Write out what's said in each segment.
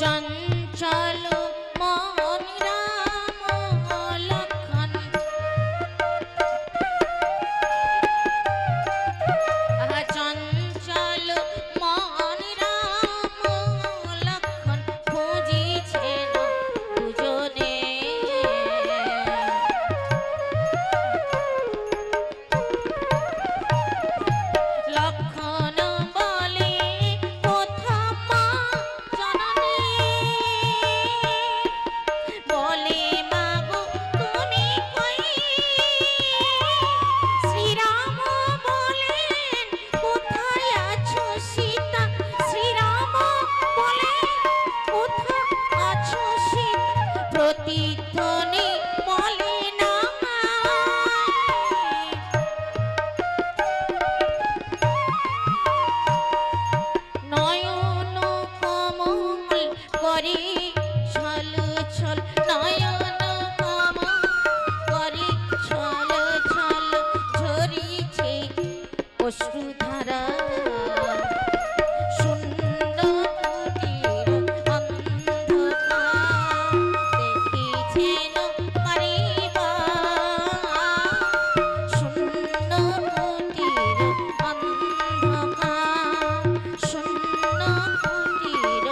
চঞ্চল মন রাম লক্ষণ চঞ্চল মন রাম লক্ষণ খুঁজিছেন দুজনে লক্ষণ বলে কোথা মা জননী বলে মাগো তুমি কই শ্রীরাম বলেন কোথায় আছো সীতা শ্রীরাম বলেন কোথায় আছো সীতা প্রতিধ্বনি বলে না নয়ন কমল করে ছল ছল নয়ন কমল করে ছল ছল ঝরিছে অশ্রুধারা শূন্য কুটির অন্ধকার দেখিছেন পরিবার শূন্য কুটির অন্ধকার শূন্য কুটির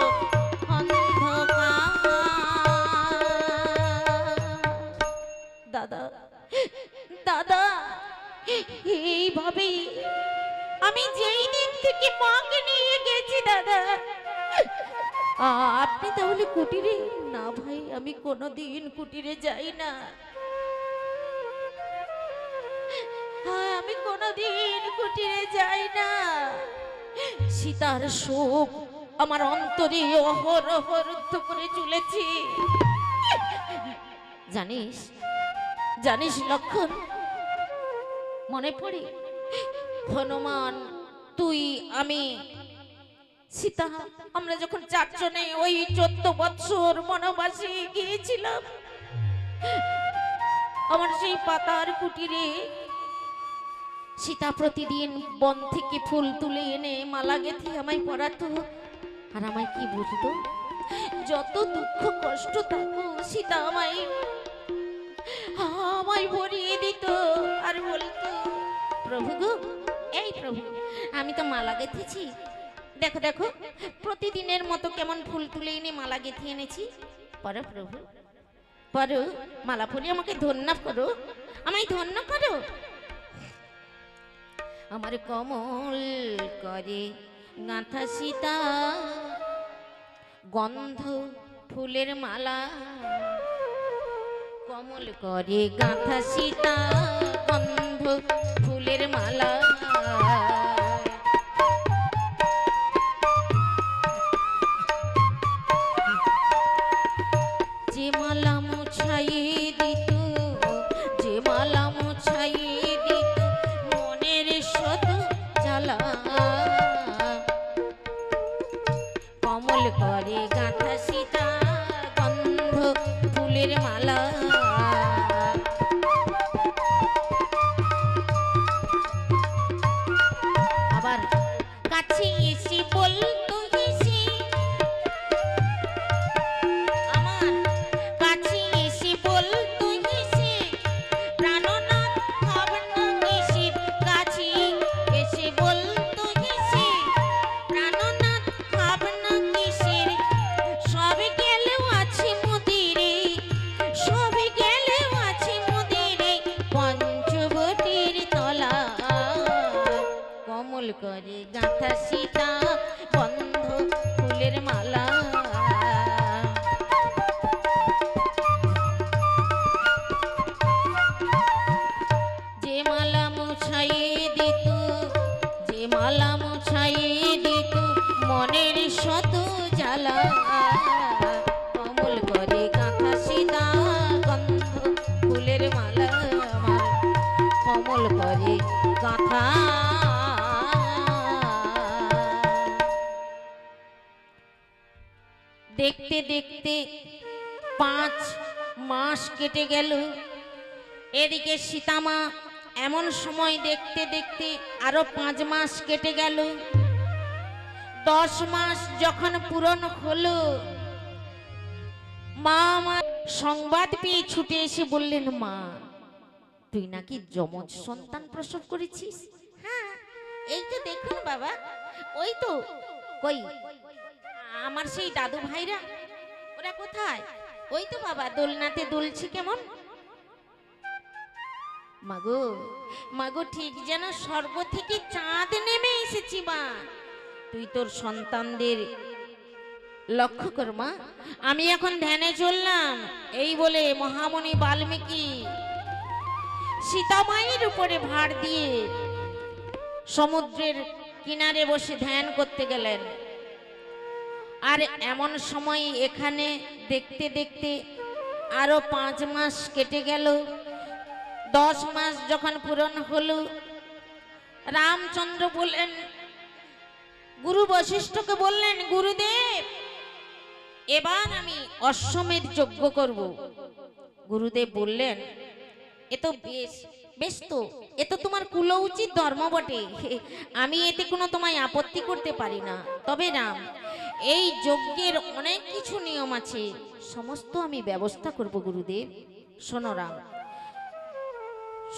অন্ধকার দাদা দাদা এইভাবে আমি যেই দিন থেকে মাকে নিয়ে গেছি দাদা আপনি তাহলে কুটিরে না ভাই আমি কোনোদিন কুটিরে যাই না আমি কোনোদিন কুটিরে যাই না সীতার শোক আমার অন্তরে অহরহ রুদ্ধ করে চলেছি জানিস জানিস লক্ষণ মনে পড়ে হনুমান তুই আমি সীতা আমরা যখন চারজনে ওই 14 বৎসর বনবাসে গিয়েছিলাম আমার সেই পাতার কুটিরে সীতা প্রতিদিন বন থেকে ফুল তুলে এনে মালা গেঁথে আমায় পরাতো আর আমায় কি বলতো যত দুঃখ কষ্ট থাকো সীতা আমায় ভরিয়ে দিত আর বলতো প্রভু গো এই প্রভু আমি তো মালা গেঁথেছি দেখো দেখো প্রতিদিনের মতো কেমন ফুল তুলে এনে মালা গেঁথে এনেছি পরো প্রভু পরো মালা পরে আমাকে ধন্য করো আমায় ধন্য করো আমার কমল করে গাঁথা সীতা গন্ধ ফুলের মালা কমল করে গাঁথা সীতা গন্ধ ফুলের মালা যে মালা মুছাইয়ে দিত যে মালা মুছাইয়ে দিত মনের শত জ্বালা কমল করে গাঁথা সীতা গন্ধ ফুলের মালা আবার কাছে এসে বলতো হেসে আমার কাছে এসে বলতো হেসে প্রাণনাথ ভাবনা কিসের কাছে এসে বলতো হেসে প্রাণনাথ ভাবনা কিসের সব গেলেও আছে মুদিরে সব গেলেও আছে মুদিরে পঞ্চবটির তলা কমল করে গাঁথা সীতা গন্ধ ফুলের মালা যে মালা মুছাইয়ে দিত যে মালা মুছাইয়ে দিত মনের শত জ্বালা কমল করে গাঁথা সীতা গন্ধ ফুলের মালা আমার কমল করে গাঁথা দেখতে দেখতে 5 মাস কেটে গেল এদিকে সীতামা এমন সময় দেখতে দেখতে আরো 5 মাস কেটে গেল 10 মাস যখন পূরণ হলো সংবাদ পেয়ে ছুটে এসে বললেন, মা তুই নাকি যমজ সন্তান প্রসব করেছিস? হ্যাঁ, এই তো দেখুন বাবা, ওই তো। কই আমার সেই দাদু ভাইরা, ওরা কোথায়? ওই তো বাবা, দোলনাতে দুলছি। কেমন? মাগো মাগো, ঠিক যেন স্বর্গ থেকে চাঁদ নেমে এসেছি মা। তুই তোর সন্তানদের লক্ষ্য কর মা, আমি এখন ধ্যানে চললাম। এই বলে মহামুনি বাল্মীকি সীতামায়ের উপরে ভার দিয়ে সমুদ্রের কিনারে বসে ধ্যান করতে গেলেন। আর এমন সময় এখানে দেখতে দেখতে আরো 5 মাস কেটে গেল। 10 মাস যখন পূরণ হলো, রামচন্দ্র বললেন, গুরু বশিষ্ঠকে বললেন, গুরুদেব এবার আমি অশ্বমেধ যজ্ঞ করব। গুরুদেব বললেন, এ তো বেশ বেশ, তো এ তো তোমার কুল উচিত ধর্ম বটে, আমি এতে কোনো তোমায় আপত্তি করতে পারি না। তবে রাম, এই যজ্ঞের অনেক কিছু নিয়ম আছে, সমস্ত আমি ব্যবস্থা করব গুরুদেব। শোনো রাম,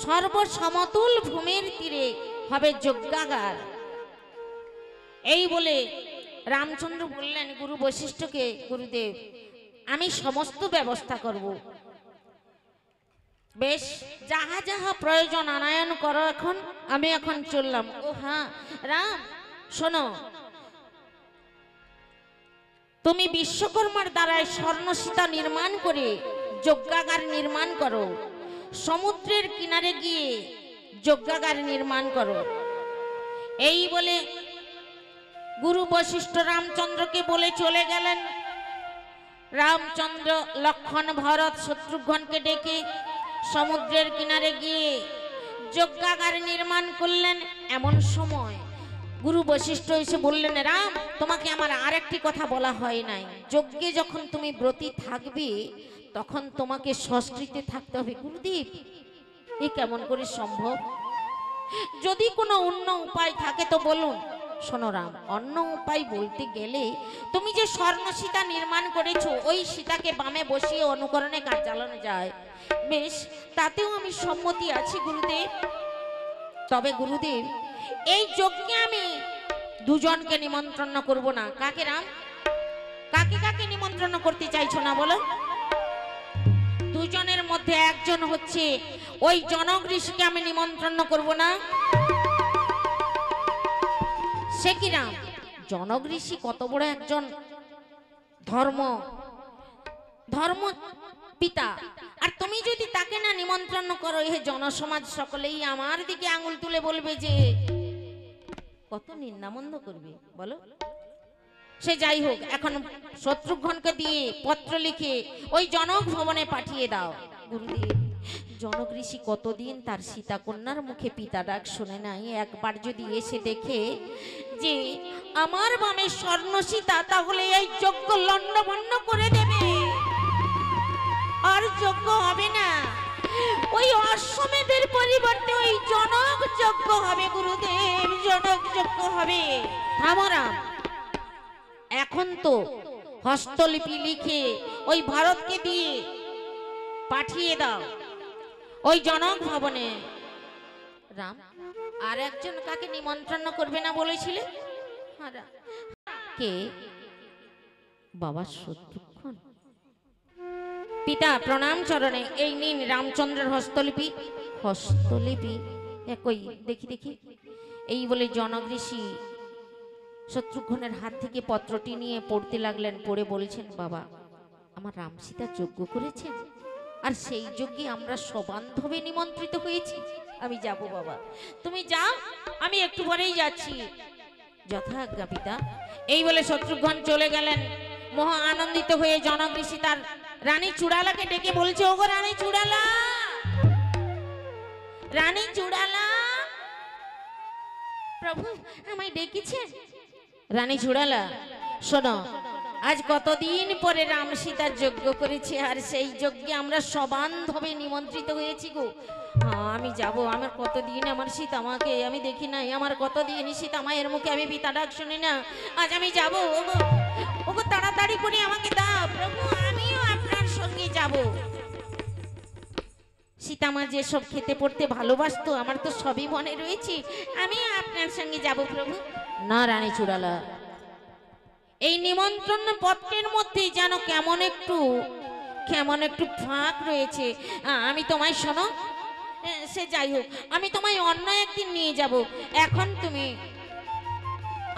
সর্বসমতুল ভূমির তীরে হবে যজ্ঞাগার। এই বলে রামচন্দ্র বললেন গুরু বশিষ্ঠকে, গুরুদেব আমি সমস্ত ব্যবস্থা করব। বেশ, যাহা যাহা প্রয়োজন আনায়ন করো, এখন আমি এখন চললাম। ও হ্যাঁ রাম, শোনো, তুমি বিশ্বকর্মার দ্বারায় স্বর্ণসীতা নির্মাণ করে যজ্ঞাগার নির্মাণ করো। সমুদ্রের কিনারে গিয়ে যজ্ঞাগার নির্মাণ করো। এই বলে গুরু বশিষ্ঠ রামচন্দ্রকে বলে চলে গেলেন। রামচন্দ্র লক্ষণ, ভরত, শত্রুঘ্নকে ডেকে সমুদ্রের কিনারে গিয়ে যজ্ঞাগার নির্মাণ করলেন। এমন সময় গুরু বশিষ্ঠ এসে বললেন, রাম তোমাকে আমার আরেকটি কথা বলা হয় নাই। যজ্ঞে যখন তুমি ব্রতী থাকবে তখন তোমাকে সংস্কৃতে থাকতে হবে। গুরুদেব এ কেমন করে সম্ভব? যদি কোনো অন্য উপায় থাকে তো বলুন। শোনো রাম, অন্য উপায় বলতে গেলে তুমি যে স্বর্ণ সীতা নির্মাণ করেছো, ওই সীতাকে বামে বসিয়ে অনুকরণে কাজ চালানো যায়। বেশ, তাতেও আমি সম্মতি আছি গুরুদেব। তবে গুরুদেব, এই যজ্ঞে আমি দুজনকে নিমন্ত্রণ করব না। কাকে রাম? কাকে কাকে নিমন্ত্রণ করতে চাইছো না বলো? দুজনের মধ্যে একজন হচ্ছে ওই জনক ঋষিকে আমি নিমন্ত্রণ করব না। সে কি রাম? জনক ঋষি কত বড় একজন ধর্ম পিতা, আর তুমি যদি তাকে না নিমন্ত্রণ করো, এই জনসমাজ সকলেই আমার দিকে আঙুল তুলে বলবে যে কত নিন্দামন্দ করবে বলো। সে যাই হোক, এখন শত্রুঘ্নকে দিয়ে পত্র লিখে ওই জনক ভবনে পাঠিয়ে দাও। গুরুদেব, জনক ঋষি কতদিন তার সীতা কন্যার মুখে পিতা ডাক শুনে নাই, একবার যদি এসে দেখে যে আমার বামে স্বর্ণ সীতা, তাহলে এই যজ্ঞ লণ্ডভণ্ড করে দেবে, আর যজ্ঞ হবে না। ওই অশ্বমেধের পরিবর্তে ওই জনক যজ্ঞ হবে গুরুদেব, জনক যজ্ঞ হবে। থামরাম, এখন তো হস্তলিপি লিখে ওই ভারতকে দিয়ে পাঠিয়ে দাও ওই জনক ভবনে। রাম, আর একজন কাকে নিমন্ত্রণ করবে না বলেছিলে? কে? বাবা শত্রুঘ্ন। পিতা প্রণাম চরণে, এই নিন রামচন্দ্রের হস্তলিপি। হস্তলিপি একই, দেখি দেখি। এই বলে জনক ঋষি শত্রুঘ্নের হাত থেকে পত্রটি নিয়ে পড়তে লাগলেন। পড়ে বলছেন, বাবা আমার রাম সীতা যজ্ঞ করেছেন, আর সেই যজ্ঞে আমরা সবান্ধবে নিমন্ত্রিত হয়েছি। আমি যাব বাবা, তুমি যাও, আমি একটু পরেই যাচ্ছি। যথাজ্ঞা পিতা। এই বলে শত্রুঘ্ন চলে গেলেন। মহা আনন্দিত হয়ে জনক ঋষি তার রানী চূড়ালাকে ডেকে বলছে, ওগো রানী চূড়ালা, রানী চূড়ালা, প্রভু আমায় ডেকেছে। রানী চূড়ালা, শোনো, আজ কতদিন পরে রাম সীতার যজ্ঞ করেছে, আর সেই যজ্ঞে আমরা সবান্ধবে নিমন্ত্রিত হয়েছি গো। আমি যাব, আমার কতদিন আমার সীতা মাকে আমি দেখি নাই, আমার কতদিন সীতা মায়ের মুখে আমি পিতা ডাক শুনি না। আজ আমি যাব, ওগো ওগো তাড়াতাড়ি করে আমাকে দাও প্রভু, আমিও আপনার সঙ্গে যাব। সীতামা যেসব খেতে পড়তে ভালোবাসতো আমার তো সবই মনে রয়েছে, আমি আপনার সঙ্গে যাব প্রভু। না রানী চূড়ালা, এই নিমন্ত্রণ পত্রের মধ্যে যেন কেমন একটু ফাঁক রয়েছে। আমি তোমায়, শোনো, সে যাই হোক, আমি তোমায় অন্য একদিন নিয়ে যাব। এখন তুমি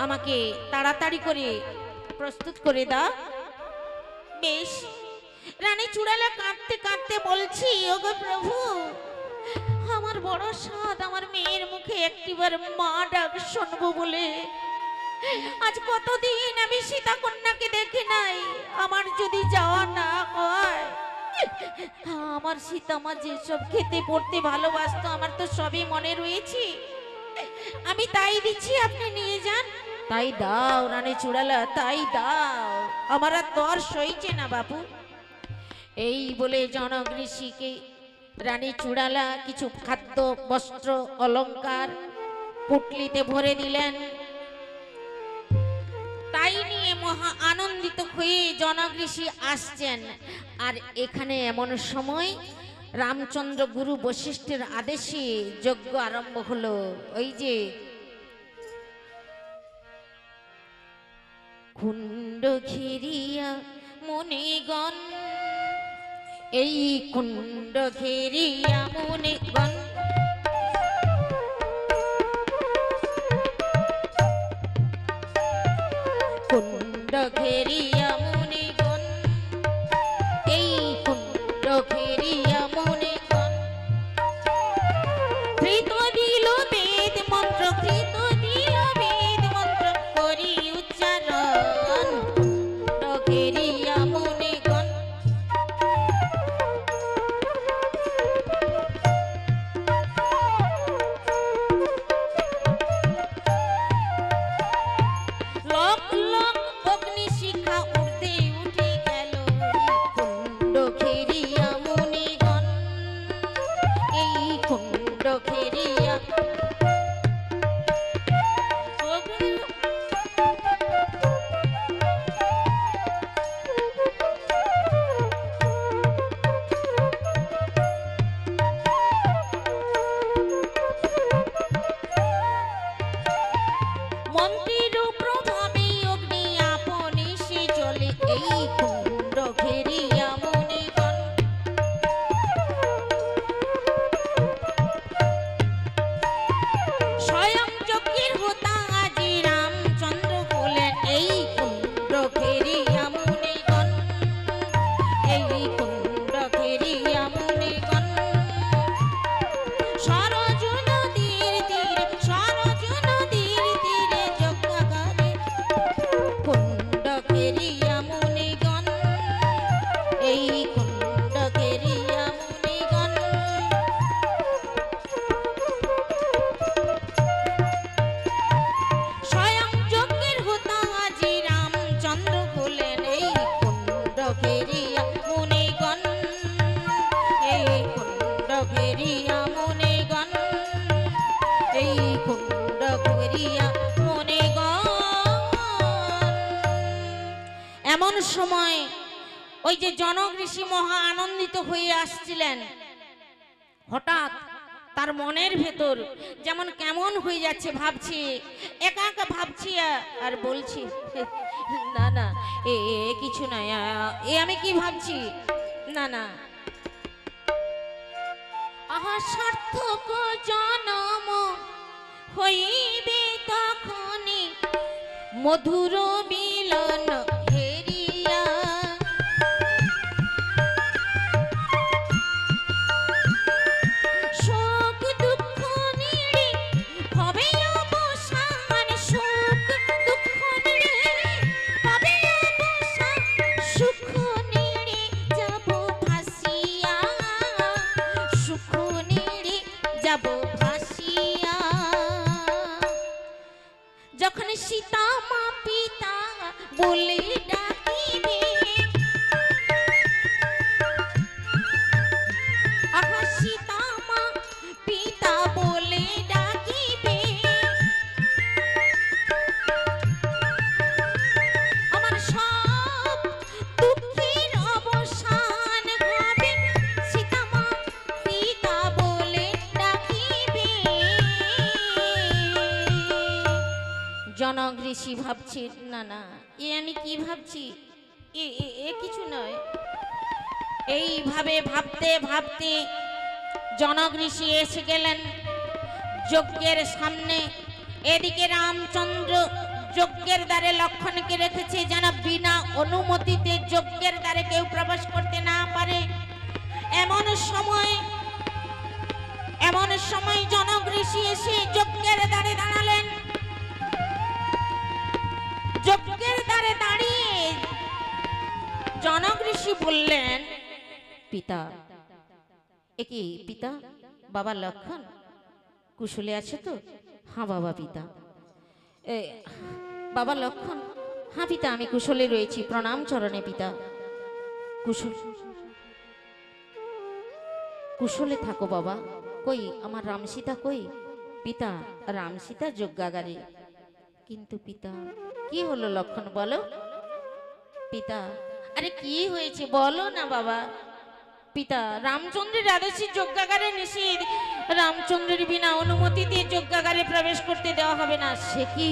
আমাকে তাড়াতাড়ি করে প্রস্তুত করে দাও। বেশ। রানী চূড়ালা কাঁদতে কাঁদতে বলছি, ওগো প্রভু, আমার বড় সাধ আমার মেয়ের মুখে একটিবার মা ডাক শুনবো বলে। আজ কতদিন আমি সীতা কন্যাকে দেখি নাই। আমার যদি যাওয়া না হয়, আমার সীতামা যেসব খেতে পড়তে ভালোবাসতো আমার তো সবই মনে রয়েছে। আমি তাই দিচ্ছি, আপনি নিয়ে যান। তাই দাও রানী চূড়ালা, তাই দাও, আমার আর তর সইছে না বাপু। এই বলে জনক ঋষিকে রানী চূড়ালা কিছু খাদ্য, বস্ত্র, অলংকার পুটলিতে ভরে দিলেন। তাই নিয়ে মহা আনন্দিত হয়ে জনক ঋষি আসছেন। আর এখানে এমন সময় রামচন্দ্র গুরু বশিষ্ঠের আদেশে যজ্ঞ আরম্ভ হলো। ওই যে কুণ্ড ঘিরিয়া মুনিগণ, এই কুণ্ড ঘিরিয়া মুনিগণ, কুণ্ড ঘেরিয়া মুনিগণ, এই কুণ্ড ঘেরিয়া মুনিগণ, কৃত দিল বেদ মন্ত্র, কৃত দিল বেদ মন্ত্র করি উচ্চারণ, কুণ্ড ঘেরিয়া মুনিগণ। এমন সময় ওই যে জনক ঋষি মহা আনন্দিত হয়ে আসছিলেন, হঠাৎ তার মনের ভেতর যেমন কেমন হয়ে যাচ্ছে, ভাবছি, একা একা ভাবছি আর বলছি, না না, এ কিছু না, এ আমি কি ভাবছি, না না, আহা সার্থক জনম হইবে তখনই মধুর মিলন হেরিয়া, শোক দুঃখ নিড়ে হবে অবসান, সুখ দুঃখ নিড়ে হবে অবসান, সুখ নিড়ে যাব ভাসিয়া, সুখ নিড়ে যাব ভাসিয়া। যখন সীতা মা পিতা বলে ঋষি ভাবছি, না না, এ আমি কি ভাবছি, এ কিছু নয়। এইভাবে ভাবতে ভাবতে জনক ঋষি এসে গেলেন যজ্ঞের সামনে। এদিকে রামচন্দ্র যজ্ঞের দ্বারে লক্ষণকে রেখেছে যেন বিনা অনুমতিতে যজ্ঞের দ্বারে কেউ প্রবেশ করতে না পারে। এমন সময় জনক ঋষি এসে যজ্ঞের দ্বারে দাঁড়ালেন। যজ্ঞের দ্বারে দাঁড়িয়ে জনক ঋষি বললেন, পিতা, একি পিতা, বাবা লক্ষণ কুশলে আছে তো? হ্যাঁ বাবা পিতা। বাবা লক্ষণ, হ্যাঁ পিতা, আমি কুশলে রয়েছি, প্রণাম চরণে পিতা। কুশলে থাকো বাবা। কই আমার রামসীতা কই? পিতা, রামসীতা যজ্ঞাগারে। কিন্তু পিতা, কি হলো লক্ষণ বলো? পিতা, আরে কি হয়েছে বলো না বাবা। পিতা, রামচন্দ্রের আদেশে যজ্ঞাগারে নিষেধ, রামচন্দ্রের বিনা অনুমতিতে যজ্ঞাগারে প্রবেশ করতে দেওয়া হবে না। সে কি?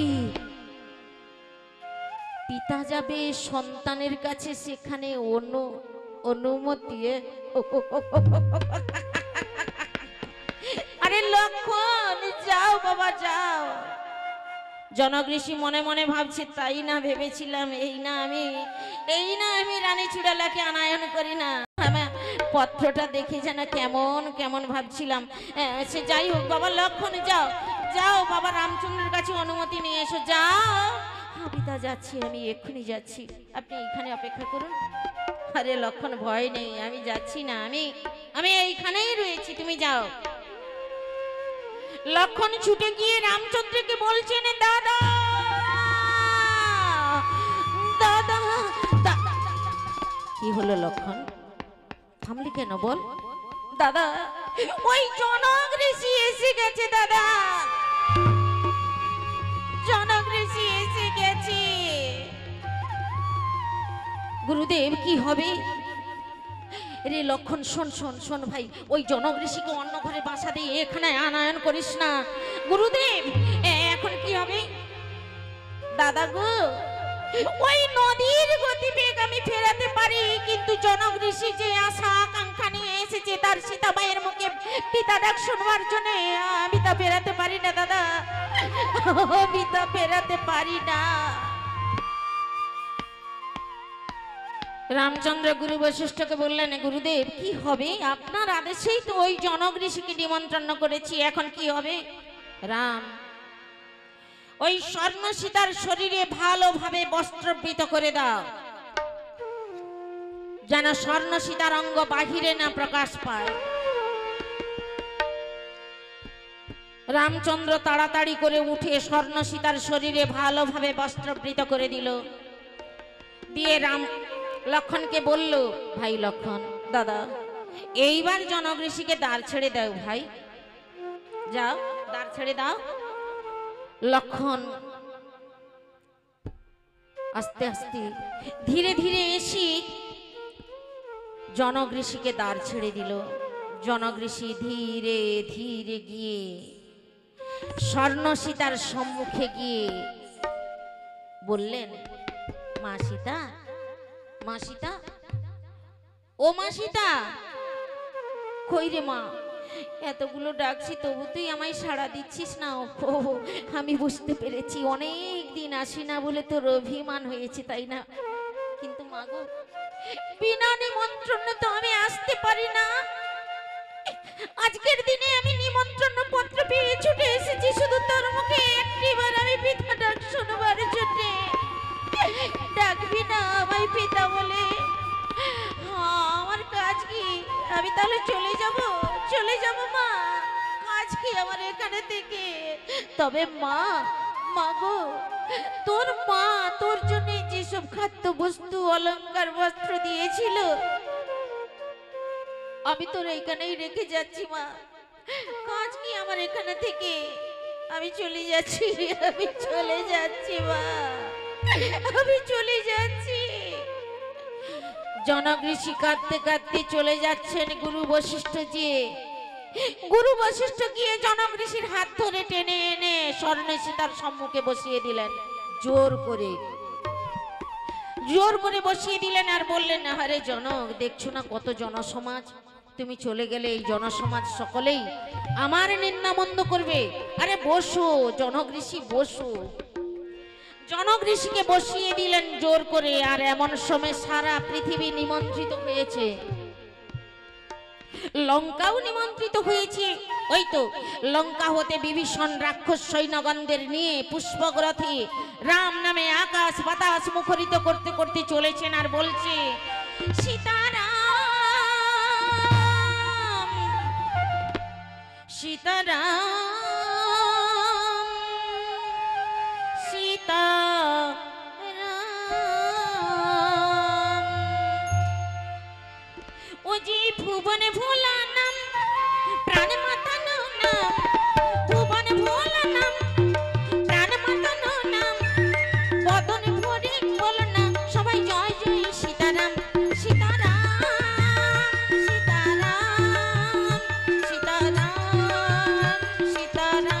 পিতা যাবে সন্তানের কাছে, সেখানে অনুমতি? আরে লক্ষণ, যাও বাবা যাও। জনক ঋষি মনে মনে ভাবছে, তাই না ভেবেছিলাম, এই না আমি রানী চূড়ালাকে আনায়ন করি না। পত্রটা দেখে যেন কেমন কেমন ভাবছিলাম। সে যাই হোক, বাবা লক্ষণ যাও যাও, বাবা রামচন্দ্রের কাছে অনুমতি নিয়ে এসো, যাও। হ্যাঁ পিতা যাচ্ছি, আমি এক্ষুনি যাচ্ছি, আপনি এখানে অপেক্ষা করুন। আরে লক্ষণ, ভয় নেই, আমি যাচ্ছি না, আমি এইখানেই রয়েছি, তুমি যাও। লক্ষণ ছুটে গিয়ে রামচন্দ্রকে বলছেন, দাদা দাদা। কি হলো লক্ষণ, থামলি কেন বল? দাদা, ওই জনক ঋষি এসে গেছে দাদা, জনক ঋষি এসে গেছে। গুরুদেব কি হবে? রে লক্ষণ, শোন শোন শোন ভাই, ওই জনক ঋষিকে অন্য ঘরে বাসা দিয়ে এখানে আনায়ন করিস না। গুরুদেব এখন কি হবে? দাদা গো, ওই নদীর গতিবেগ আমি ফেরাতে পারি, কিন্তু জনক ঋষি যে আশা আকাঙ্ক্ষা নিয়ে এসেছে তার সীতামায়ের মুখে পিতা ডাক শুনবার জন্য, আমি তা ফেরাতে পারি না দাদা, আমি তা ফেরাতে পারি না। রামচন্দ্র গুরু বশিষ্ঠকে বললেন, গুরুদেব কি হবে? আপনার আদেশেই তো ওই জনক ঋষিকে নিমন্ত্রণ করেছি, এখন কি হবে? রাম, ওই স্বর্ণ সীতার শরীরে ভালোভাবে বস্ত্রবৃত করে দাও, যেন স্বর্ণ সীতার অঙ্গ বাহিরে না প্রকাশ পায়। রামচন্দ্র তাড়াতাড়ি করে উঠে স্বর্ণ সীতার শরীরে ভালোভাবে বস্ত্রবৃত করে দিল। দিয়ে রাম লক্ষণকে বলল, ভাই লক্ষণ, দাদা এইবার জনক ঋষিকে দ্বার ছেড়ে দাও ভাই, যাও দ্বার ছেড়ে দাও। লক্ষণ আস্তে আস্তে ধীরে ধীরে এসে জনক ঋষিকে দ্বার ছেড়ে দিল। জনক ঋষি ধীরে ধীরে গিয়ে স্বর্ণ সীতার সম্মুখে গিয়ে বললেন, মা সীতা, মা সীতা, ও মা সীতা, কই রে মা? এতগুলো ডাকছি তবু তুই আমায় সাড়া দিচ্ছিস না। ও আমি বুঝতে পেরেছি, অনেক দিন আসি না বলে তোর অভিমান হয়েছে, তাই না? কিন্তু মা গো, বিনা নিমন্ত্রণে তো আমি আসতে পারি না। আজকের দিনে আমি নিমন্ত্রণ পত্র পেয়ে ছুটে এসেছি শুধু তোর মুখে একটিবার আমি পিতা ডাক শোনবার জন্য। ডাকবি না আমায় পিতা বলে? আমার কাজ কি? আমি তাহলে চলে যাব মা, কাজ কি আমার এখানে থেকে? তবে মা, মা গো, তোর মা তোর জন্য যেসব খাদ্য বস্তু অলংকার বস্ত্র দিয়েছিল আমি তোর এখানেই রেখে যাচ্ছি মা, কাজ কি আমার এখানে থেকে? আমি চলে যাচ্ছি মা, আমি চলে যাচ্ছি। জনক ঋষি কাঁদতে কাঁদতে চলে যাচ্ছেন। গুরু বশিষ্ঠ গিয়ে জনক ঋষির হাত ধরে টেনে এনে স্বর্ণ সীতার সম্মুখে বসিয়ে দিলেন। জোর করে বসিয়ে দিলেন আর বললেন, আরে জনক, দেখছো না কত জনসমাজ, তুমি চলে গেলে এই জনসমাজ সকলেই আমার নিন্দামন্দ করবে। আরে বসো জনক ঋষি, বসো। জনক ঋষিকে বসিয়ে দিলেন জোর করে। আর এমন সময় সারা পৃথিবী নিমন্ত্রিত হয়েছে, লঙ্কাও নিমন্ত্রিত হয়েছে। ওই তো লঙ্কা হতে বিভীষণ রাক্ষস সৈন্যগণদের নিয়ে পুষ্পক রথে রাম নামে আকাশ বাতাস মুখরিত করতে করতে চলেছেন আর বলছে, সীতারাম সীতারাম সীতারাম। ও যে ভুবনে ভোলা নাম, প্রাণ মাতানো নাম, ভুবনে ভোলা নাম, প্রাণ মাতানো নাম, বদনে ভরে বল না সবাই জয় জয় সীতারাম সীতারাম সীতারাম সীতারাম সীতারাম।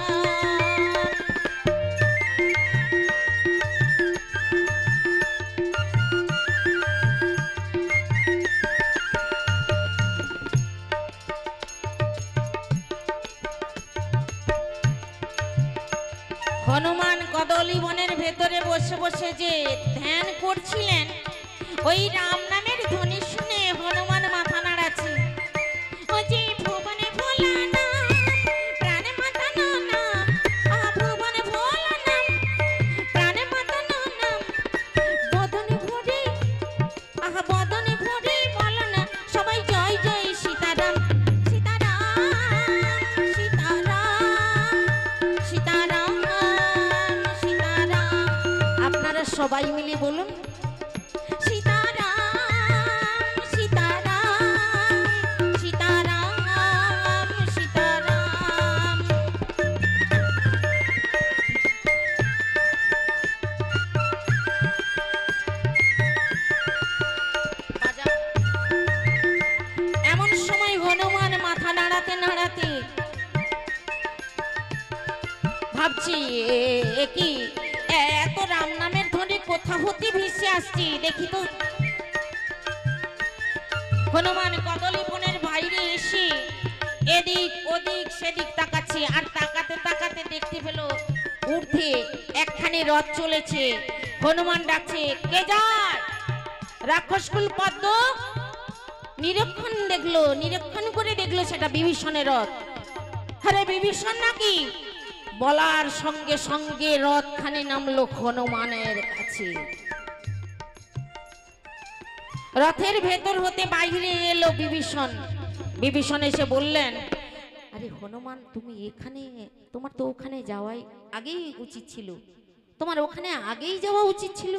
হনুমান কদলী বনের ভেতরে বসে বসে যে ধ্যান করছিলেন, ওই রাম নামের ধ্বনি শুনে হনুমান মাথা নাড়াচ্ছে। ও যে ভুবনে ভোলা নাম, প্রাণে মাতানো নাম, ভুবনে ভোলা নাম, প্রাণে মাতানো নাম, বদনে ভরে বদনে ভরে বলো না সবাই জয় জয় সীতারাম সীতারাম সীতারাম সীতারাম। আপনারা সবাই মিলে বলুন, সীতারাম সীতারাম সীতারাম সীতারাম। এমন সময় হনুমান মাথা নাড়াতে নাড়াতে ভাবছি, এ কি এত রাম নামের ধ্বনি কোথা হতে ভেসে আসছি, দেখি তো। হনুমান কদলী বনের বাইরে এসে এদিক ওদিক সেদিক তাকাচ্ছে। আর তাকাতে তাকাতে দেখতে পেল ঊর্ধ্বে একখানি রথ চলেছে। হনুমান ডাকছে, কে যায়? রাক্ষসকুল পদ্ম নিরীক্ষণ করে দেখলো সেটা বিভীষণের রথ। আরে বিভীষণ নাকি? বলার সঙ্গে সঙ্গে রথখানি নামলো হনুমানের কাছে। রথের ভেতর হতে বাইরে এলো বিভীষণ। বিভীষণ এসে বললেন, আরে হনুমান, তুমি এখানে, তোমার তো ওখানে যাওয়াই আগেই উচিত ছিল, তোমার ওখানে আগেই যাওয়া উচিত ছিল।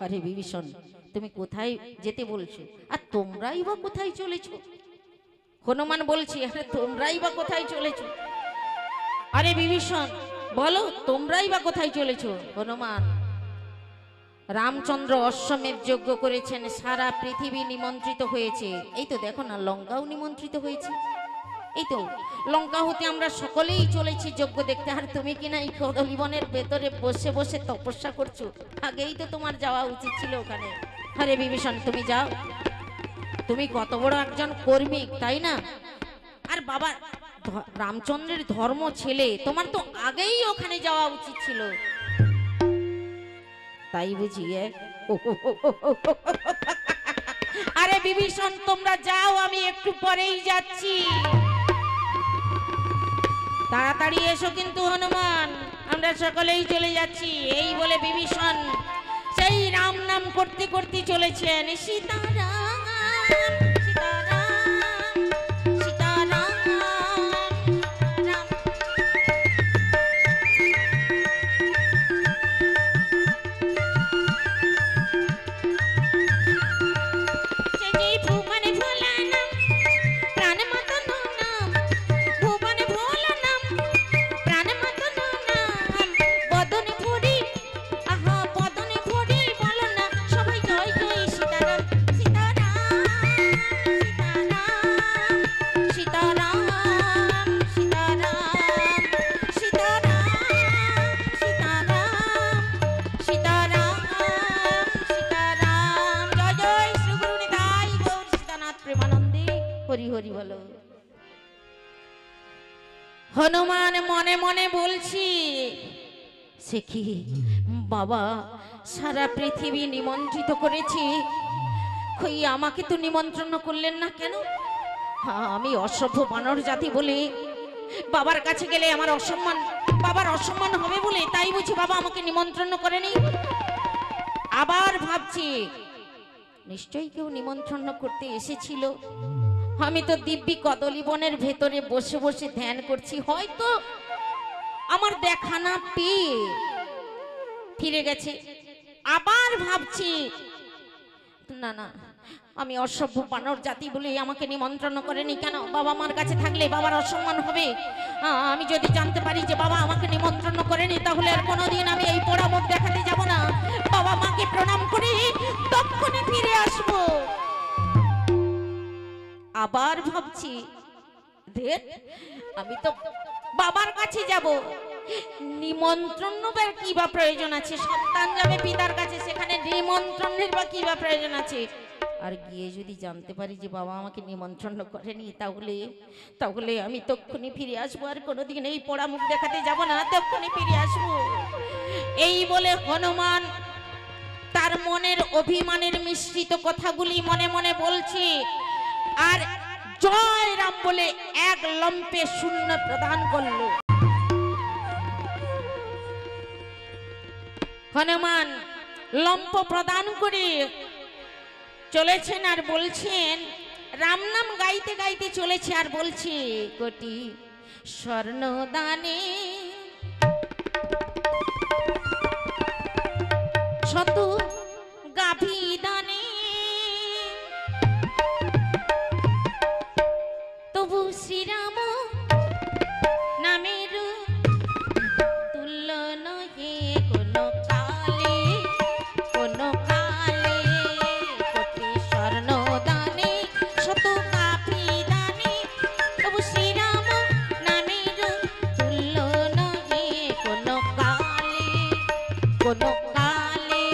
আরে বিভীষণ, তুমি কোথায় যেতে বলছো, আর তোমরাই বা কোথায় চলেছো? হনুমান বলছি, আরে তোমরাই বা কোথায় চলেছো? আরে বিভীষণ বলো, তোমরাই বা কোথায় চলেছো? হনুমান, রামচন্দ্র অশ্বমেধ যজ্ঞ করেছেন, সারা পৃথিবী নিমন্ত্রিত হয়েছে। এই তো দেখো না, লঙ্কাও নিমন্ত্রিত হয়েছে। এই তো লঙ্কা হতে আমরা সকলেই চলেছি যজ্ঞ দেখতে। আর তুমি কিনা এই কদলী বনের ভেতরে বসে বসে তপস্যা করছো, আগেই তো তোমার যাওয়া উচিত ছিল ওখানে। আরে বিভীষণ, তুমি যাও, তুমি কত বড় একজন কর্মিক, তাই না? আর বাবা রামচন্দ্রের ধর্ম ছেলে, তোমার তো আগেই ওখানে যাওয়া উচিত ছিল, তাই বুঝি? আরে বিভীষণ, তোমরা যাও, আমি একটু পরেই যাচ্ছি, তাড়াতাড়ি এসো কিন্তু হনুমান, আমরা সকলেই চলে যাচ্ছি। এই বলে বিভীষণ সেই রাম নাম করতে করতে চলেছেন, সীতারাম সীতারাম সীতারাম রাম। সে যে ভুবনে ভোলা নাম, প্রাণ মাতানো নাম, ভুবনে ভোলা নাম, প্রাণ মাতানো নাম, বদনে ভরি বদনে ভরি বলো না সবাই জয় জয় সীতারাম সীতারাম হরি হরি বলো। হনুমান মনে মনে বলছি, সে কি বাবা, সারা পৃথিবী নিমন্ত্রিত করেছি, কই আমাকে তো নিমন্ত্রণ করলেন না কেন? আমি অসভ্য বানর জাতি বলে বাবার কাছে গেলে আমার অসম্মান, বাবার অসম্মান হবে বলে তাই বুঝি বাবা আমাকে নিমন্ত্রণ করেনি। আবার ভাবছি নিশ্চয়ই কেউ নিমন্ত্রণ করতে এসেছিল। আমি তো দিব্যি কদলী বনের ভেতরে বসে বসে ধ্যান করছি, হয়তো আমার দেখা না পেয়ে ফিরে গেছে। আবার ভাবছি না না, আমি অসভ্য বানর জাতি বলে আমাকে নিমন্ত্রণ করেনি কেন? বাবা মার কাছে থাকলে বাবার অসম্মান হবে। আমি যদি জানতে পারি যে বাবা আমাকে নিমন্ত্রণ করেনি, তাহলে আর কোনোদিন আমি এই পোড়া মুখ দেখাতে যাব না। বাবা মাকে প্রণাম করে তখনই ফিরে আসব। আবার ভাবছি ধের, আমি তো বাবার কাছে যাব, নিমন্ত্রণের কি বা প্রয়োজন আছে? সন্তান যাবে পিতার কাছে, সেখানে নিমন্ত্রণের বা কি বা প্রয়োজন আছে? আর গিয়ে যদি জানতে পারি যে বাবা আমাকে নিমন্ত্রণ করেনি, তাহলে আমি তক্ষুনি ফিরে আসবো, আর কোনোদিন এই পোড়া মুখ দেখাতে যাব না, তক্ষুনি ফিরে আসবো। এই বলে হনুমান তার মনের অভিমানের মিশ্রিত কথাগুলি মনে মনে বলছে, আর জয় রাম বলে এক লম্পে শূন্য প্রদান করল। হনুমান লম্প প্রদান করে চলেছেন আর বলছেন, রাম নাম গাইতে গাইতে চলেছে আর বলছে, কোটি স্বর্ণ দানে শত গাভী দানে, তবু শ্রীরাম নামের তুল্য নহে কোনো কালে, কোনো কালে। কোটি স্বর্ণ দানে শত গাভী দানে, তবু শ্রীরাম নামের তুল্য নহে কোনো কালে, কোনো কালে।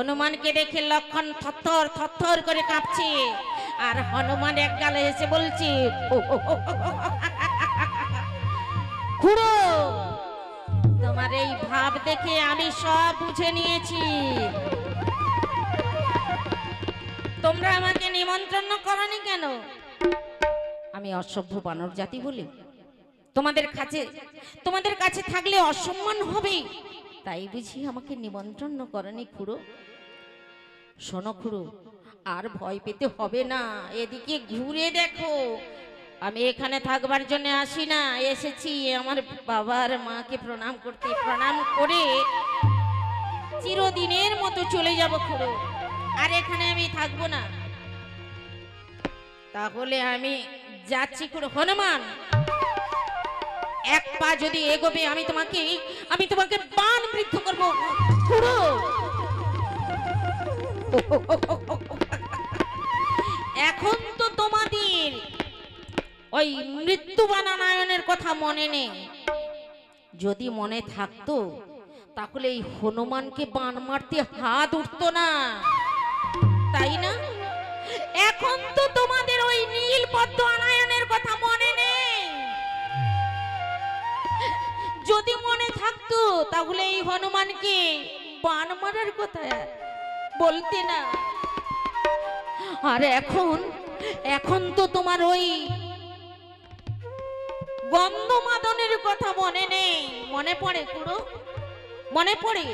হনুমানকে দেখে লক্ষণ থরথর থরথর করে কাঁপছে, আর হনুমান এক গালে এসে বলছে, খুড়ো তোমার এই ভাব দেখে আমি সব বুঝে নিয়েছি। তোমরা আমাকে নিমন্ত্রণ করনি কেন? আমি অসভ্য বানর জাতি বলি তোমাদের কাছে থাকলে অসম্মান হবে, তাই বুঝি আমাকে নিমন্ত্রণ করনি খুড়ো? শোনো খুড়ো, আর ভয় পেতে হবে না, এদিকে ঘুরে দেখো। আমি এখানে থাকবার জন্য আসি না, এসেছি আমার বাবার মাকে প্রণাম করতে। প্রণাম করে চিরদিনের মতো চলে যাব খুড়ো, আর এখানে আমি থাকবো না। তাহলে আমি যাচ্ছি খুড়ো। হনুমান, এক পা যদি এগোবে আমি তোমাকে বাণ বৃদ্ধ করবো খুড়ো। এখন তো তোমাদের ওই মৃত্যু বানানায়নের কথা মনে নেই। যদি মনে থাকতো তাহলে এই হনুমানকে বাণ মারতে হাত উঠতো না, তাই না? এখন তো তোমাদের ওই নীলপদ্ম আনায়নের কথা মনে নেই। যদি মনে থাকতো তাহলে এই হনুমানকে বাণ মারার কথা বলতে না। আর এখন তো তোমার ওই গন্ধমাদনের কথা মনে নেই। মনে পড়ে খুড়ো? মনে পড়ে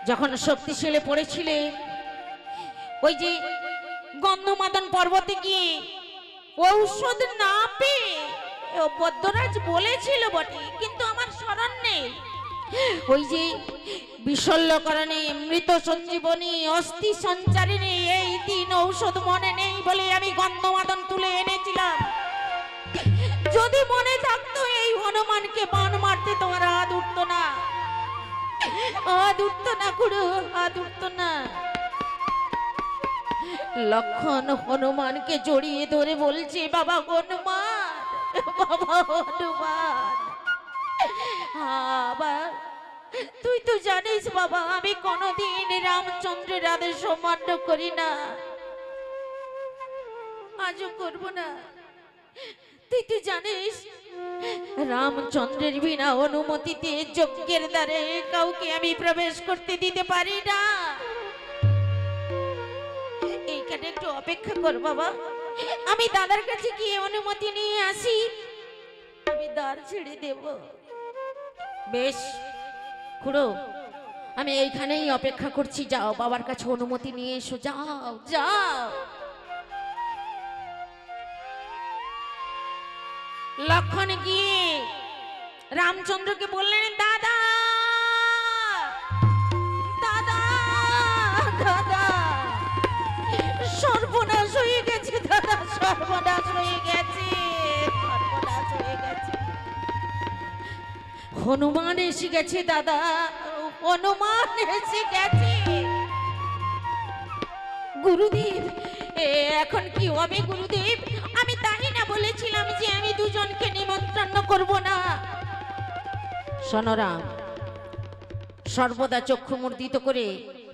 যখন শক্তিশালী পড়েছিলে ওই যে গন্ধমাদন পর্বতে গিয়ে ঔষধ না পেয়ে বদ্যরাজ বলেছিল বটে, কিন্তু আমার স্মরণ নেই। ওই যে বিশল্যকরণে, মৃত সঞ্জীবনী, অস্থি সঞ্চারিণী, এই 3 ঔষধ মনে নেই বলে আমি গন্ধমাদন তুলে এনেছিলাম। যদি মনে থাকতো এই হনুমানকে বাণ মারতে তোমার হাত উঠতো না, হাত উঠতো না খুড়ো, হাত উঠতো না। লক্ষণ হনুমানকে জড়িয়ে ধরে বলছে, বাবা হনুমান, বাবা হনুমান। বাবা তুই তো জানিস বাবা, আমি কোনোদিন রামচন্দ্রের আদেশ অমান্য করি না, আজও করব না। তুই তো জানিস রামচন্দ্রের বিনা অনুমতিতে যজ্ঞের দ্বারে কাউকে আমি প্রবেশ করতে দিতে পারি না। এইখানে একটু অপেক্ষা কর বাবা, আমি দাদার কাছে গিয়ে অনুমতি নিয়ে আসি, আমি দ্বার ছেড়ে দেব। বেশ খুড়ো, আমি এইখানেই অপেক্ষা করছি, যাও বাবার কাছে অনুমতি নিয়ে এসো, যাও যাও। লক্ষণ গিয়ে রামচন্দ্রকে বললেন, দাদা দাদা দাদা, সর্বনাশ হয়ে গেছে দাদা, সর্বনাশ হয়ে গেছে, সর্বনাশ হয়ে গেছে। হনুমান এসে গেছে দাদা, হনুমান এসে গেছে। গুরুদেব এখন কি হবে গুরুদেব? আমি তাই না বলেছিলাম যে আমি দুজনকে নিমন্ত্রণ করব না। শোনো রাম, সর্বদা চক্ষু মুদ্রিত করে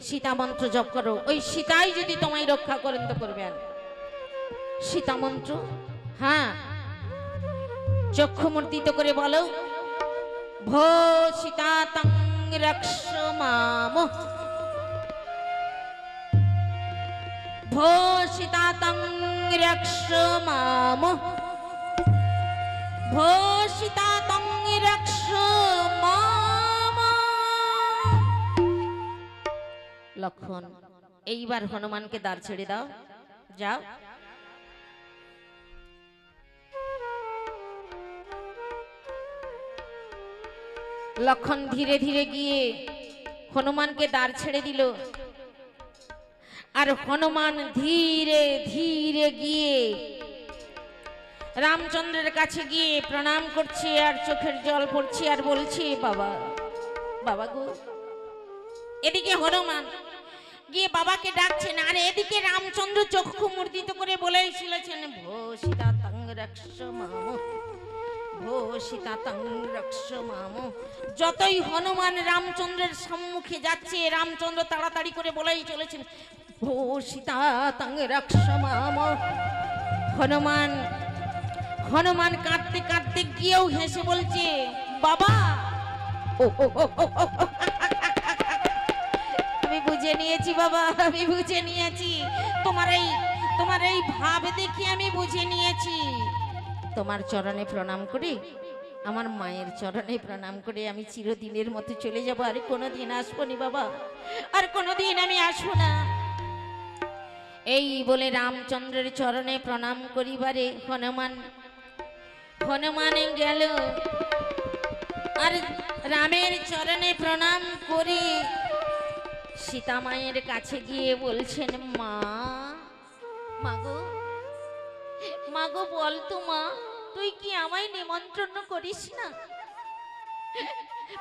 সীতা মন্ত্র জপ করো, ওই সীতাই যদি তোমায় রক্ষা করেন তো করবেন। সীতা মন্ত্র, হ্যাঁ, চক্ষু মুদ্রিত করে বলো, ভো সীতা তং রক্ষ মাম, ভো সীতা তং রক্ষ মাম, ভো সীতা তং রক্ষ মাম। লক্ষণ, এইবার হনুমানকে দ্বার ছেড়ে দাও, যাও। লক্ষণ ধীরে ধীরে গিয়ে হনুমানকে দ্বার ছেড়ে দিল, আর হনুমান ধীরে ধীরে গিয়ে রামচন্দ্রের কাছে গিয়ে প্রণাম করছে, আর চোখের জল পড়ছে, আর বলছে, বাবা বাবা গো। এদিকে হনুমান গিয়ে বাবাকে ডাকছেন, আর এদিকে রামচন্দ্র চক্ষু মুদ্রিত করে বলেছিলেন, ভো সীতা তং রক্ষ মাম, ও সীতা তং রক্ষ মাম। যতই হনুমান রামচন্দ্রের সম্মুখে যাচ্ছে, রামচন্দ্র তাড়াতাড়ি করে বলেই চলেছেন, ও সীতা তং রক্ষ মাম। হনুমান হনুমান কাঁদতে কাঁদতে গিয়েও হেসে বলছে, বাবা ও ও ও ও ও, আমি বুঝে নিয়েছি বাবা, আমি বুঝে নিয়েছি। তোমার এই ভাব দেখে আমি বুঝে নিয়েছি। তোমার চরণে প্রণাম করি, আমার মায়ের চরণে প্রণাম করে আমি চিরদিনের মতো চলে যাব। আর কোনোদিন আসবো নি বাবা, আর কোনোদিন আমি আসবো না। এই বলে রামচন্দ্রের চরণে প্রণাম করিবারে হনুমানে গেল। আর রামের চরণে প্রণাম করে সীতা মায়ের কাছে গিয়ে বলছেন, মা মাগো মাগো বল তো মা, তুই কি আমায় নিমন্ত্রণ করিস না?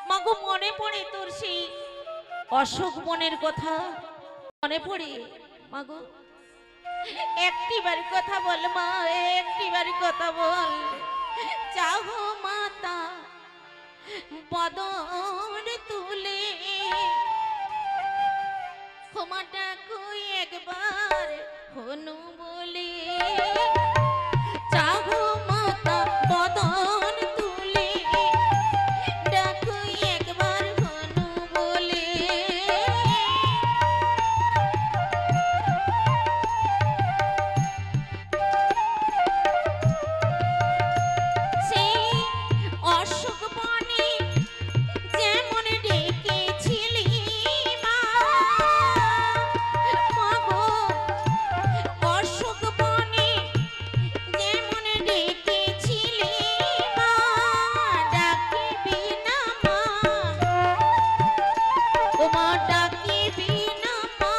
মাগো মনে পড়ে তোর সেই অশোক বনের কথা, মনে পড়ে মাগো, একটিবার কথা বল মা, একটিবার কথা বল। চাহো মাতা বদন তুলে, ক্ষমাটা কই একবার হনু বলে। চাহো মাতা বদন তুলে, ডাকো একবার হনু বলে। সেই অশোক বনে যেমন ডেকেছিলি মা, মাগো অশোক বনে যেমন ডেকেছিলি মা, ডাকিবি না মা, ও মা ডাকিবি না মা,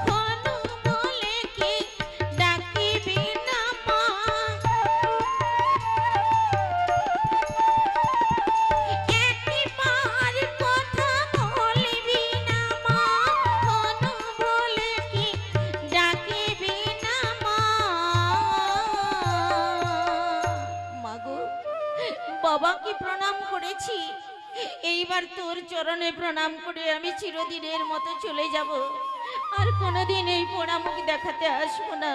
হনু বলে কি ডাকিবি না মা। একবার কথা বলবি না মা, হনু বলে কি ডাকিবি না মা। মাগো বাবাকে প্রণাম করেছি, এইবার তোর চরণে প্রণাম করে আমি চিরদিনের মতো চলে যাব, আর কোনোদিন এই পোড়ামুখ দেখাতে আসবো না।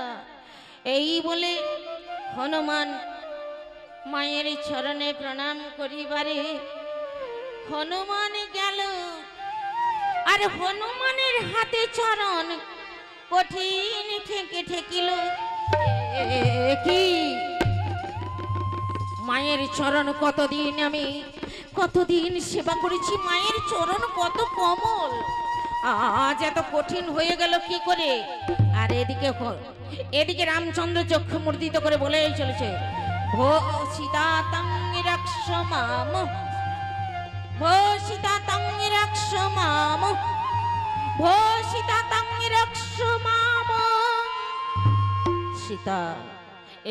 এই বলে হনুমান মায়ের চরণে প্রণাম করিবারে হনুমান গেল। আর হনুমানের হাতে চরণ কঠিন ঠেকে ঠেকিল। কি মায়ের চরণ কতদিন সেবা করেছি, মায়ের চরণ কত কোমল, আজ এত কঠিন হয়ে গেল কি করে? আর এদিকে রামচন্দ্র চক্ষু মুর্দিত করে বলেই চলেছে, ভো সীতা তং রক্ষ মাম, ভো সীতা তং রক্ষ মাম, ভো সীতা তং রক্ষ মাম। সীতা,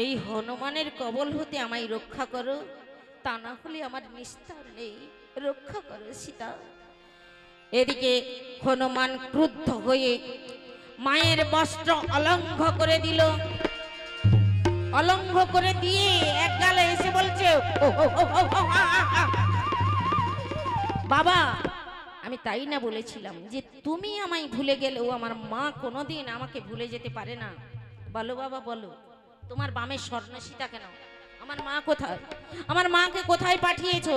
এই হনুমানের কবল হতে আমায় রক্ষা করো, তা না হলে আমার নিস্তার নেই, রক্ষা করো সীতা। এদিকে হনুমান ক্রুদ্ধ হয়ে মায়ের বস্ত্র অলঙ্ঘ করে দিল। অলঙ্ঘ করে দিয়ে এক গালে এসে বলছে, বাবা আমি তাই না বলেছিলাম যে তুমি আমায় ভুলে গেলেও আমার মা কোনোদিন আমাকে ভুলে যেতে পারে না। বলো বাবা বলো, তোমার বামের স্বর্ণ সীতা কেন? আমার মা কোথায়? আমার মাকে কোথায় পাঠিয়েছো?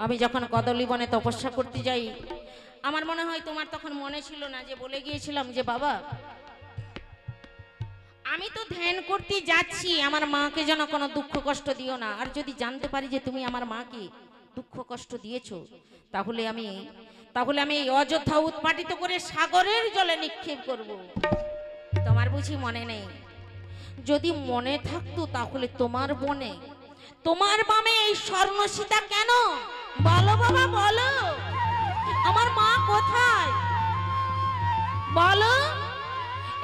আমি যখন কদলী বনে তপস্যা করতে যাই, আমার মনে হয় তোমার তখন মনে ছিল না যে বলে গিয়েছিলাম যে বাবা আমি তো ধ্যান করতে যাচ্ছি, আমার মাকে যেন কোনো দুঃখ কষ্ট দিও না, আর যদি জানতে পারি যে তুমি আমার মাকে দুঃখ কষ্ট দিয়েছো তাহলে আমি এই অযোধ্যা উৎপাটিত করে সাগরের জলে নিক্ষেপ করব। তোমার বুঝি মনে নেই? যদি মনে থাকতো তাহলে তোমার বনে তোমার বামে এই স্বর্ণ সীতা কেন? বলো বাবা বলো, আমার মা কোথায় বলো।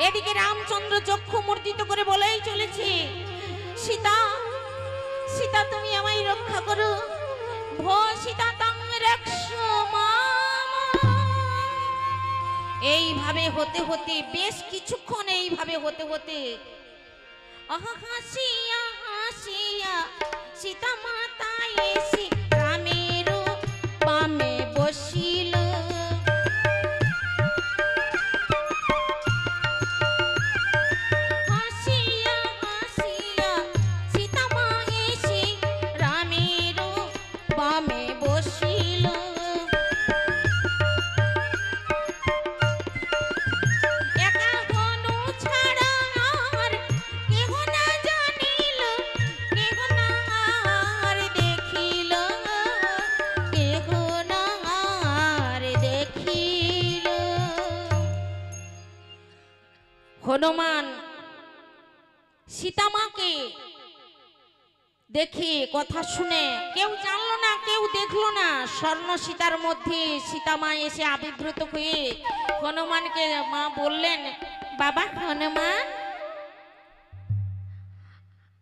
এদিকে রামচন্দ্র চক্ষু মূর্তিত করে বলেই চলেছে, সীতা সীতা তুমি আমায় রক্ষা করো, ভো সীতা তং রক্ষ মাম। এইভাবে হতে হতে বেশ কিছুক্ষণ এইভাবে হতে হতে হাসিয়া হাসিয়া সীতা মাতা এসে রামের বামে বসিল। হাসিয়া হাসিয়া সীতা মা এসে রামের বামে বসিল। হনুমান সীতামাকে দেখে কথা শুনে কেউ জানলো না, কেউ দেখলো না, স্বর্ণ সীতার মধ্যে সীতামা এসে আবির্ভূত হয়ে হনুমানকে মা বললেন, বাবা হনুমান,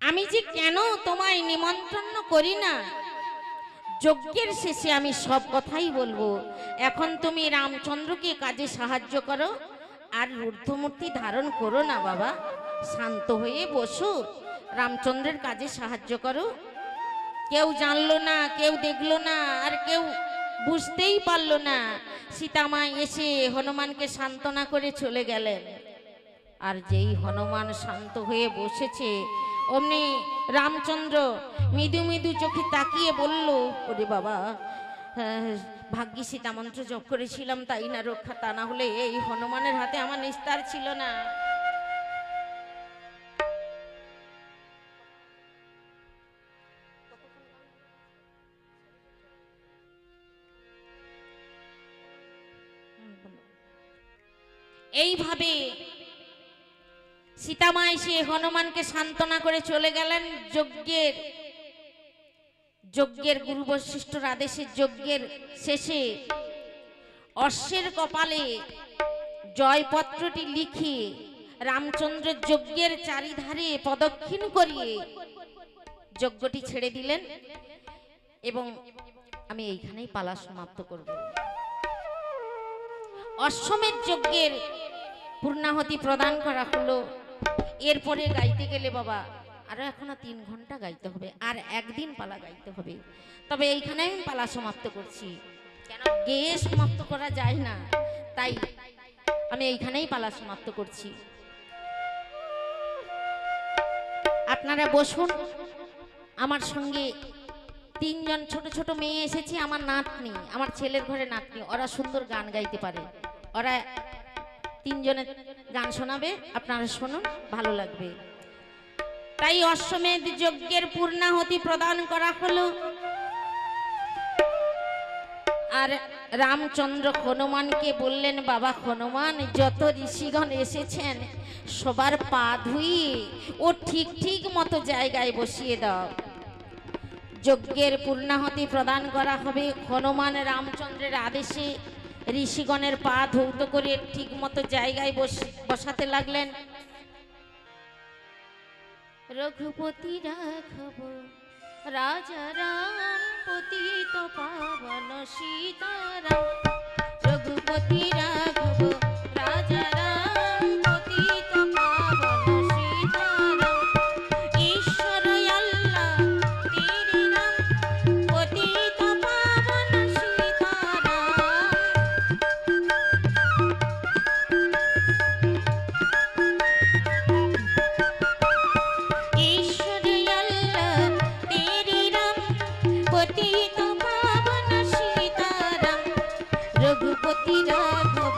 আমি যে কেন তোমায় নিমন্ত্রণ করি না, যজ্ঞের শেষে আমি সব কথাই বলবো। এখন তুমি রামচন্দ্রকে কাজে সাহায্য করো, আর রূর্ধমূর্তি ধারণ করো না বাবা, শান্ত হয়ে বসো, রামচন্দ্রের কাজে সাহায্য করো। কেউ জানলো না, কেউ দেখলো না, আর কেউ বুঝতেই পারলো না। সীতামা এসে হনুমানকে সান্ত্বনা করে চলে গেলেন। আর যেই হনুমান শান্ত হয়ে বসেছে, অমনি রামচন্দ্র মৃদু মৃদু চোখে তাকিয়ে বলল, ওরে বাবা, ভাগ্যি সীতা মন্ত্র জপ করেছিলাম তাই না রক্ষা, তা না হলে এই হনুমানের হাতে আমার নিস্তার ছিল না। এইভাবে সীতামা এসে হনুমানকে সান্ত্বনা করে চলে গেলেন। যজ্ঞের গুরু বশিষ্ঠর আদেশে যজ্ঞের শেষে অশ্বের কপালে জয়পত্রটি লিখে রামচন্দ্র যজ্ঞের চারিধারে প্রদক্ষিণ করিয়ে যজ্ঞটি ছেড়ে দিলেন। এবং আমি এইখানেই পালা সমাপ্ত করব। অশ্বমেধ যজ্ঞের পূর্ণাহতি প্রদান করা হলো। এরপরে গাইতে গেলে বাবা আরো এখনো 3 ঘন্টা গাইতে হবে, আর একদিন পালা গাইতে হবে। তবে এইখানে আমি পালা সমাপ্ত করছি, কেন গেয়ে সমাপ্ত করা যায় না, তাই আমি এইখানেই পালা সমাপ্ত করছি। আপনারা বসুন। আমার সঙ্গে 3 জন ছোট ছোট মেয়ে এসেছে, আমার নাতনি, আমার ছেলের ঘরে নাতনি, ওরা সুন্দর গান গাইতে পারে। ওরা 3 জনের গান শোনাবে, আপনারা শুনুন, ভালো লাগবে। তাই অশ্বমেধ যজ্ঞের পূর্ণাহতি প্রদান করা হলো। আর রামচন্দ্র হনুমানকে বললেন, বাবা হনুমান, যত ঋষিগণ এসেছেন সবার পা ধুইয়ে ও ঠিক ঠিক মতো জায়গায় বসিয়ে দাও। যজ্ঞের পূর্ণাহতি প্রদান করা হবে। হনুমান রামচন্দ্রের আদেশে ঋষিগণের পা ধৌত করে ঠিক মতো জায়গায় বসাতে লাগলেন। রঘুপতি রাঘব রাজা রাম পতিত পাবন সীতারাম। রঘুপতি রাঘব রাজা রাম পতিত পাবন সীতারাম। ঈশ্বর আল্লাহ তেরি নাম পতিত পাবন সীতারাম। রঘুপতি রাঘব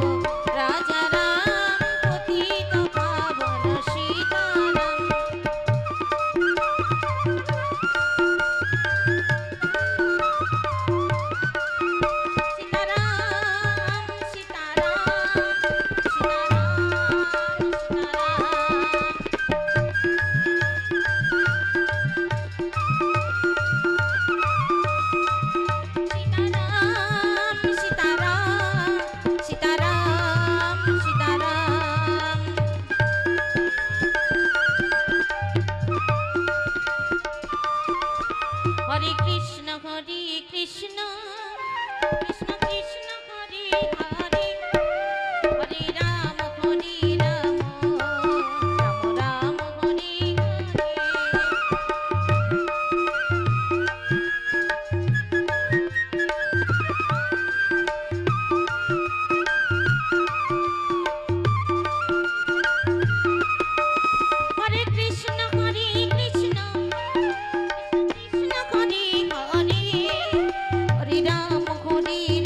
হরি